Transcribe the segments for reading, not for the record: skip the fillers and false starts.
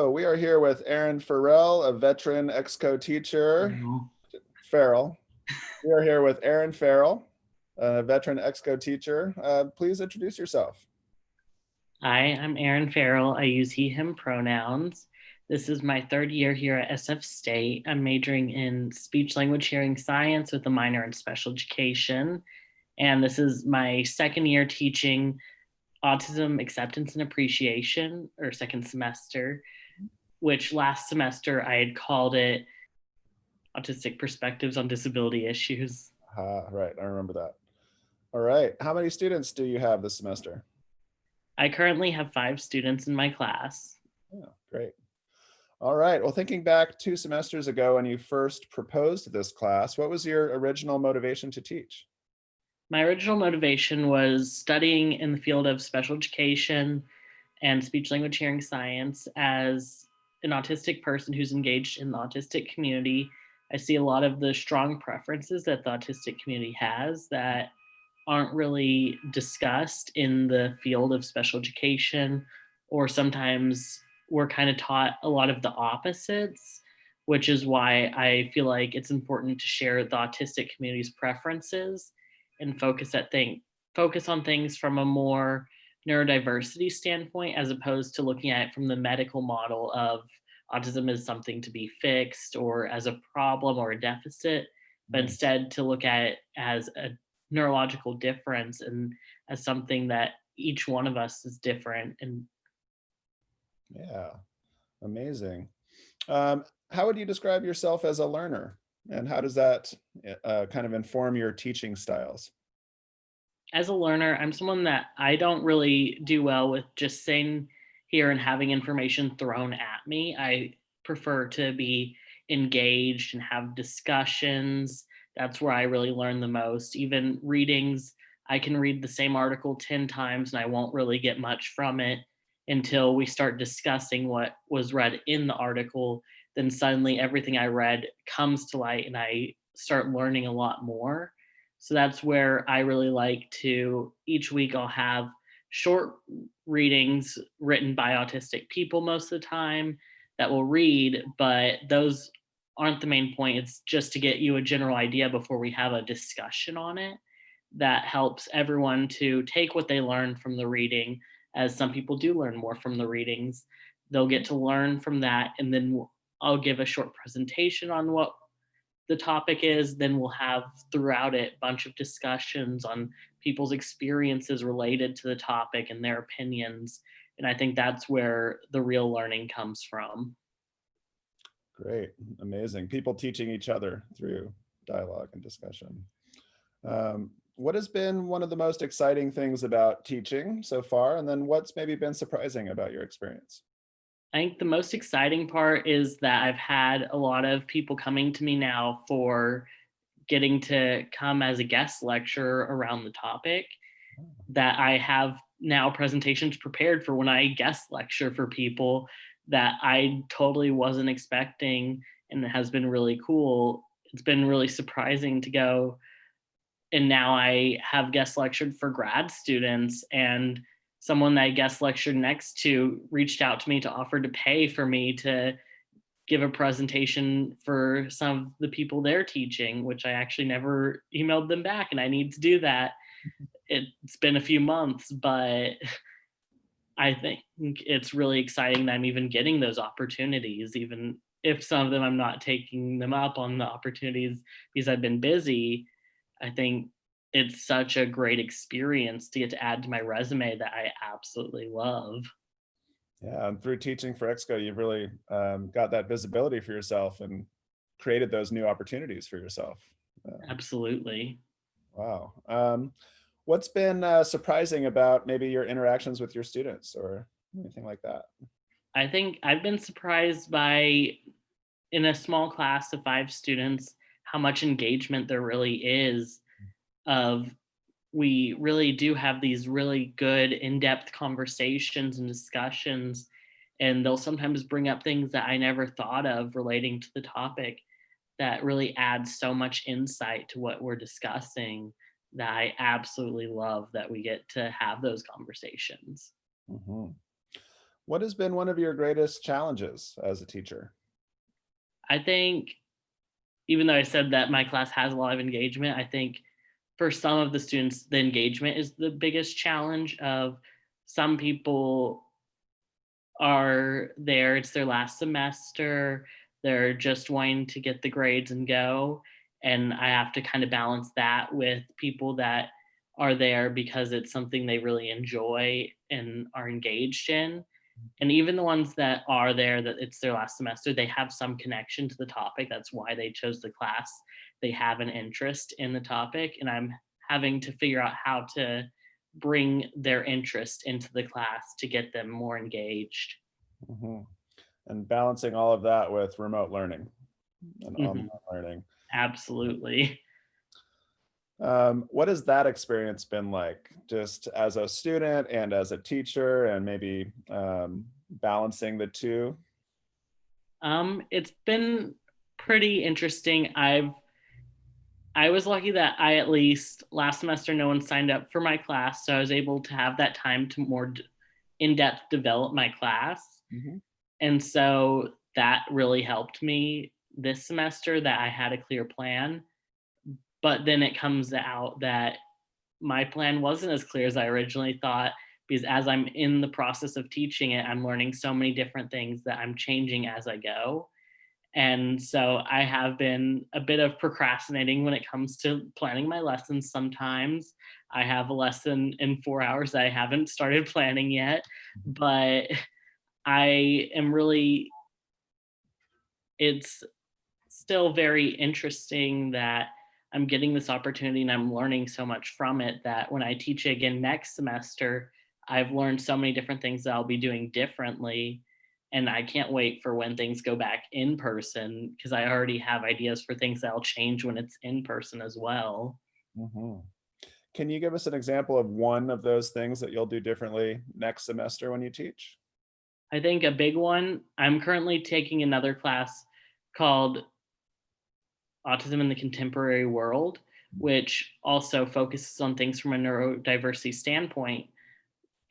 So we are here with Aaron Farrell, a veteran ExCo teacher. Farrell. We are here with Aaron Farrell, a veteran ExCo teacher. Please introduce yourself. Hi, I'm Aaron Farrell. I use he, him pronouns. This is my third year here at SF State. I'm majoring in speech language hearing science with a minor in special education. And this is my second year teaching Autism Acceptance and Appreciation, or second semester, which last semester I had called it Autistic Perspectives on Disability Issues. Right, I remember that. All right, how many students do you have this semester? I currently have 5 students in my class. Yeah, great. All right, well, thinking back 2 semesters ago when you first proposed this class, what was your original motivation to teach? My original motivation was studying in the field of special education and speech language hearing science. As an autistic person who's engaged in the autistic community, I see a lot of the strong preferences that the autistic community has that aren't really discussed in the field of special education, or sometimes we're kind of taught a lot of the opposites, which is why I feel like it's important to share the autistic community's preferences and focus on things from a more neurodiversity standpoint, as opposed to looking at it from the medical model of autism as something to be fixed or as a problem or a deficit, but instead to look at it as a neurological difference and as something that each one of us is different. And Yeah, amazing. How would you describe yourself as a learner? And how does that kind of inform your teaching styles? as a learner, I'm someone that I don't really do well with just sitting here and having information thrown at me. I prefer to be engaged and have discussions. That's where I really learn the most. Even readings, I can read the same article 10 times and I won't really get much from it until we start discussing what was read in the article. Then suddenly everything I read comes to light and I start learning a lot more. So that's where I really like to, each week I'll have short readings written by autistic people most of the time that will read, but those aren't the main point. It's just to get you a general idea before we have a discussion on it. That helps everyone to take what they learn from the reading, as some people do learn more from the readings. They'll get to learn from that, and then I'll give a short presentation on what the topic is. Then we'll have throughout it a bunch of discussions on people's experiences related to the topic and their opinions. And I think that's where the real learning comes from. Great, amazing. People teaching each other through dialogue and discussion. What has been one of the most exciting things about teaching so far? And then what's maybe been surprising about your experience? I think the most exciting part is that I've had a lot of people coming to me now for getting to come as a guest lecturer around the topic, that I have now presentations prepared for when I guest lecture for people that I totally wasn't expecting, and it has been really cool. It's been really surprising to go, and now I have guest lectured for grad students, and someone that I guest lectured next to reached out to me to offer to pay for me to give a presentation for some of the people they're teaching, which I actually never emailed them back, and I need to do that. It's been a few months, but I think it's really exciting that I'm even getting those opportunities, even if some of them I'm not taking them up on the opportunities because I've been busy. I think it's such a great experience to get to add to my resume that I absolutely love. Yeah, and through teaching for ExCo, you've really got that visibility for yourself and created those new opportunities for yourself. Absolutely. Wow. What's been surprising about maybe your interactions with your students or anything like that? I think I've been surprised by, in a small class of 5 students, how much engagement there really is. Of We really do have these really good in-depth conversations and discussions, and they'll sometimes bring up things that I never thought of relating to the topic that really adds so much insight to what we're discussing, that I absolutely love that we get to have those conversations. Mhm. What has been one of your greatest challenges as a teacher? I think even though I said that my class has a lot of engagement, I think for some of the students, the engagement is the biggest challenge of some people are there, it's their last semester, they're just wanting to get the grades and go. And I have to kind of balance that with people that are there because it's something they really enjoy and are engaged in. And even the ones that are there that it's their last semester, they have some connection to the topic. That's why they chose the class. They have an interest in the topic, and I'm having to figure out how to bring their interest into the class to get them more engaged. Mhm. And balancing all of that with remote learning and online Mhm. learning. Absolutely. What has that experience been like, just as a student and as a teacher, and maybe balancing the two? It's been pretty interesting. I was lucky that I at least last semester no one signed up for my class, so I was able to have that time to more in-depth develop my class. Mhm. And so that really helped me this semester that I had a clear plan. But then it comes out that my plan wasn't as clear as I originally thought because as I'm in the process of teaching it, I'm learning so many different things that I'm changing as I go. And so I have been a bit of procrastinating when it comes to planning my lessons sometimes. I have a lesson in 4 hours that I haven't started planning yet, but I am really, it's still very interesting that I'm getting this opportunity and I'm learning so much from it that when I teach again next semester, I've learned so many different things that I'll be doing differently. And I can't wait for when things go back in person because I already have ideas for things that'll change when it's in person as well. Mhm. Can you give us an example of one of those things that you'll do differently next semester when you teach? I think a big one, I'm currently taking another class called Autism in the Contemporary World, which also focuses on things from a neurodiversity standpoint.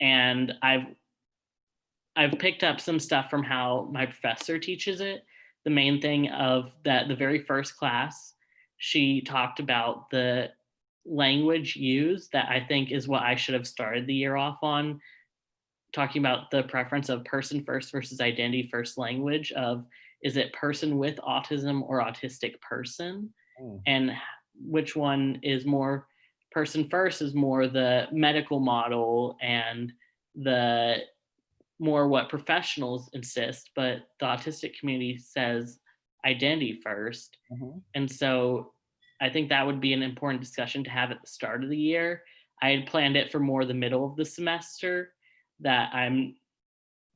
And I've picked up some stuff from how my professor teaches it. The main thing of that the very first class, she talked about the language used that I think is what I should have started the year off on, talking about the preference of person first versus identity first language of is it person with autism or autistic person? Mm. And which one is more person first is more the medical model and the more what professionals insist, but the autistic community says identity first. Mhm. And so I think that would be an important discussion to have at the start of the year. I had planned it for more the middle of the semester that I'm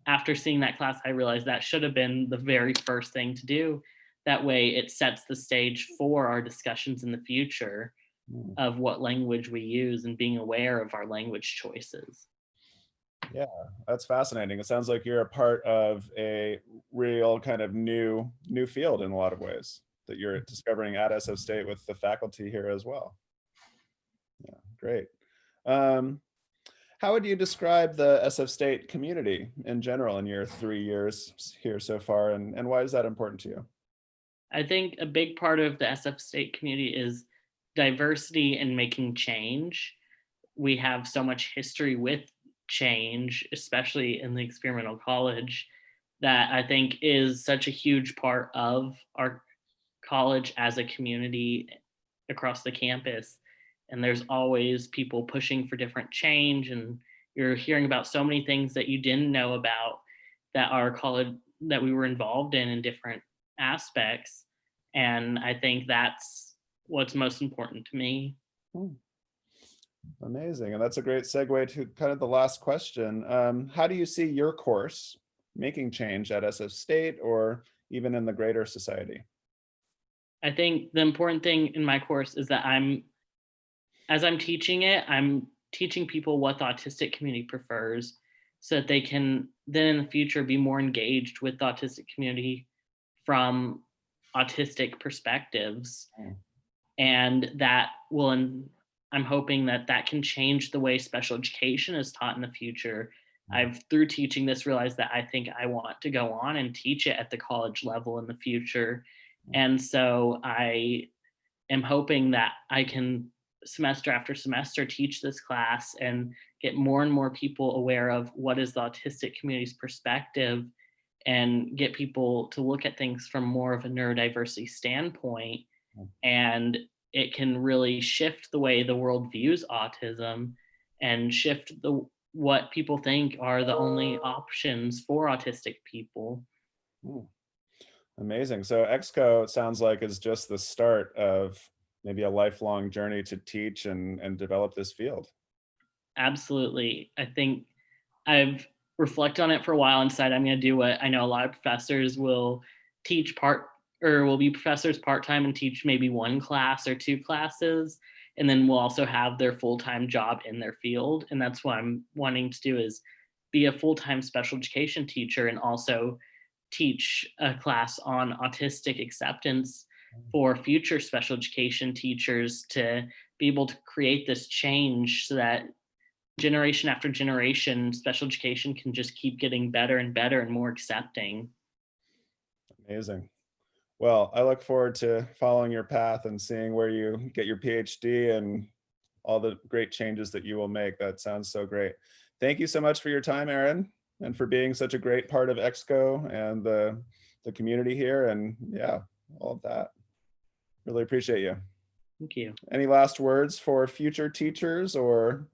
after seeing that class, I realized that should have been the very first thing to do. That way it sets the stage for our discussions in the future Mm. of what language we use and being aware of our language choices. Yeah, that's fascinating. It sounds like you're a part of a real kind of new field in a lot of ways that you're discovering at SF State with the faculty here as well. Yeah, great. Um, how would you describe the SF State community in general in your 3 years here so far, and why is that important to you? I think a big part of the SF state community is diversity and making change. We have so much history with change, especially in the experimental college, that I think is such a huge part of our college as a community across the campus. And there's always people pushing for different change, and you're hearing about so many things that you didn't know about that our college that we were involved in different aspects. And I think that's what's most important to me. Hmm, amazing. And that's a great segue to kind of the last question. How do you see your course making change at SF State or even in the greater society? I think the important thing in my course is that as I'm teaching it, I'm teaching people what the autistic community prefers so that they can then in the future be more engaged with the autistic community from autistic perspectives. Mm. And that I'm hoping that that can change the way special education is taught in the future I've, through teaching this, realized that I think I want to go on and teach it at the college level in the future. And so I am hoping that I can, semester after semester, teach this class and get more and more people aware of what is the autistic community's perspective, and get people to look at things from more of a neurodiversity standpoint. And it can really shift the way the world views autism, and shift the what people think are the only options for autistic people. Mm, amazing. So ExCo, it sounds like, is just the start of maybe a lifelong journey to teach and develop this field. Absolutely. I think I've reflected on it for a while and decided I'm going to do what I know a lot of professors will teach part, or will be professors part-time and teach maybe one class or two classes, and then will also have their full-time job in their field. And that's what I'm wanting to do, is be a full-time special education teacher and also teach a class on autistic acceptance for future special education teachers, to be able to create this change so that generation after generation, special education can just keep getting better and better and more accepting. Amazing. Well, I look forward to following your path and seeing where you get your PhD and all the great changes that you will make. That sounds so great. Thank you so much for your time, Aaron, and for being such a great part of ExCo and the community here. And yeah, all of that. Really appreciate you. Thank you. Any last words for future teachers or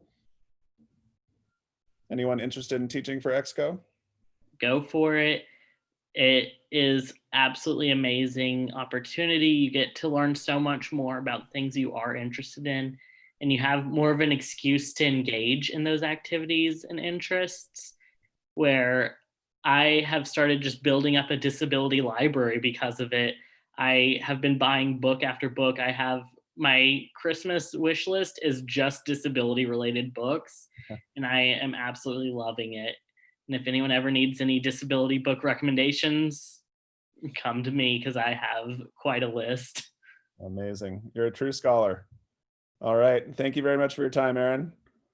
anyone interested in teaching for ExCo? Go for it. It is absolutely amazing opportunity. You get to learn so much more about things you are interested in, and you have more of an excuse to engage in those activities and interests. Where I have started just building up a disability library because of it. I have been buying book after book. I have, my Christmas wish list is just disability related books, and I am absolutely loving it. And if anyone ever needs any disability book recommendations, come to me because I have quite a list. Amazing. You're a true scholar. All right. Thank you very much for your time, Aaron.